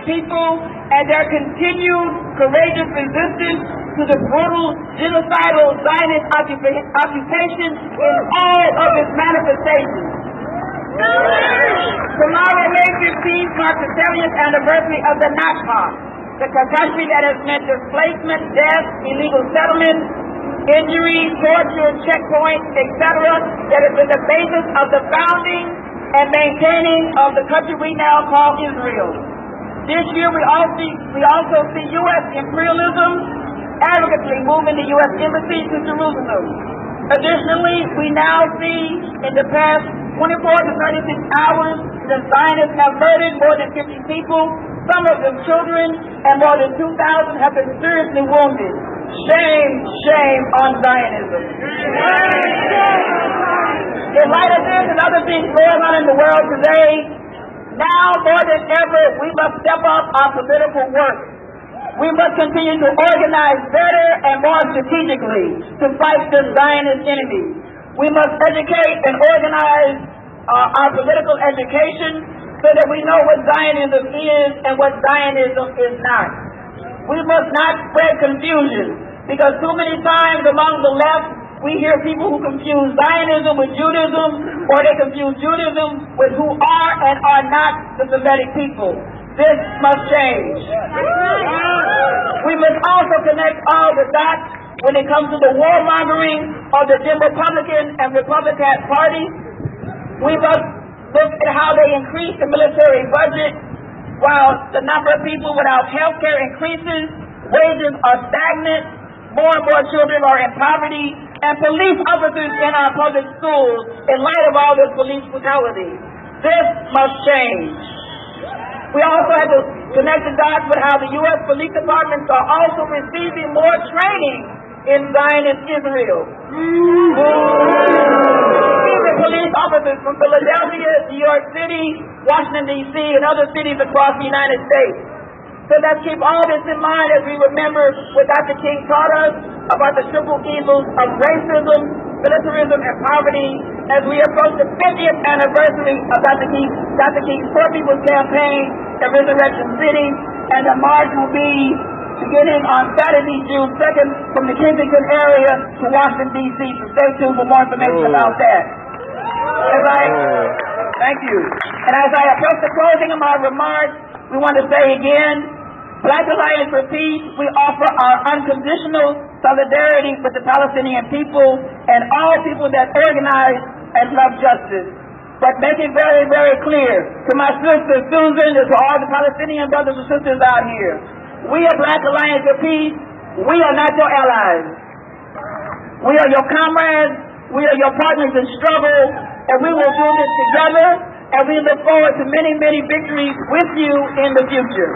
Palestinian people and their continued courageous resistance to the brutal genocidal Zionist occupation in all of its manifestations. Tomorrow, May 15th, marks the 70th anniversary of the Nakba, the catastrophe that has meant displacement, death, illegal settlements, injury, torture, checkpoints, etc., that has been the basis of the founding and maintaining of the country we now call Israel. This year we also see U.S. imperialism arrogantly moving the U.S. embassy to Jerusalem. Additionally, we now see in the past 24 to 36 hours the Zionists have murdered more than 50 people, some of them children, and more than 2,000 have been seriously wounded. Shame, shame on Zionism. In light of this and other things going on in the world today, now more than ever, we must step up our political work. We must continue to organize better and more strategically to fight this Zionist enemy. We must educate and organize our political education so that we know what Zionism is and what Zionism is not. We must not spread confusion, because too many times among the left, we hear people who confuse Zionism with Judaism, or they confuse Judaism with who are and are not the Semitic people. This must change. We must also connect all the dots when it comes to the warmongering of the Republican and Republican parties. We must look at how they increase the military budget while the number of people without health care increases, wages are stagnant, more and more children are in poverty, and police officers in our public schools in light of all this police brutality. This must change. We also have to connect the dots with how the U.S. police departments are also receiving more training in Zionist Israel. Even police officers from Philadelphia, New York City, Washington, D.C., and other cities across the United States. So let's keep all this in mind as we remember what Dr. King taught us about the triple evils of racism, militarism, and poverty as we approach the 50th anniversary of Dr. King's Poor People's Campaign in Resurrection City, and the march will be beginning on Saturday, June 2nd from the Kensington area to Washington, D.C. So stay tuned for more information about that. Thank you. And as I approach the closing of my remarks, we want to say again, Black Alliance for Peace, we offer our unconditional solidarity with the Palestinian people and all people that organize and love justice. But make it very, very clear to my sister Susan and to all the Palestinian brothers and sisters out here, we are Black Alliance for Peace. We are not your allies. We are your comrades. We are your partners in struggle, and we will do this together. And we look forward to many, many victories with you in the future.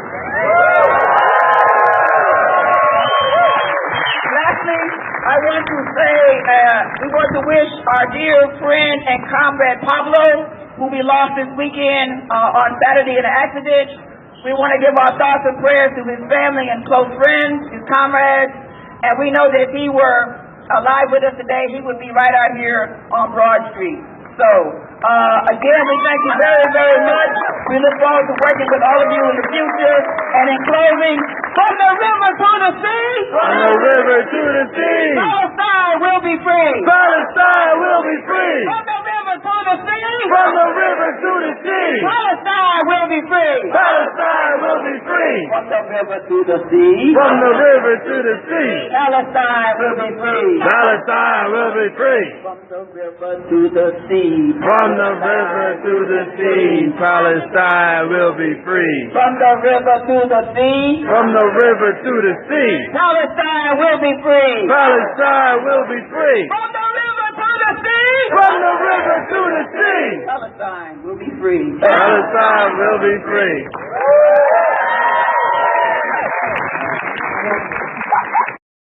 Lastly, I want to say we want to wish our dear friend and comrade Pablo, who we lost this weekend on Saturday in an accident. We want to give our thoughts and prayers to his family and close friends, his comrades, and we know that if he were alive with us today, he would be right out here on Broad Street. So, again, we thank you very, very much. We look forward to working with all of you in the future. And in closing, from the river to the sea, from the river to the sea, Palestine will be free. Palestine will be free. From the river to the sea, from the river to the sea, Palestine will be free. Palestine will be free. From the river to the sea, from the river to the sea, Palestine will be free. Palestine will be free. From the river to the sea, from the river to the sea, Palestine will be free. From the river to the sea, from the river to the sea, Palestine will be free. Palestine will be free. From the river to the sea, from the river to the sea, Palestine will be free. Palestine will be free.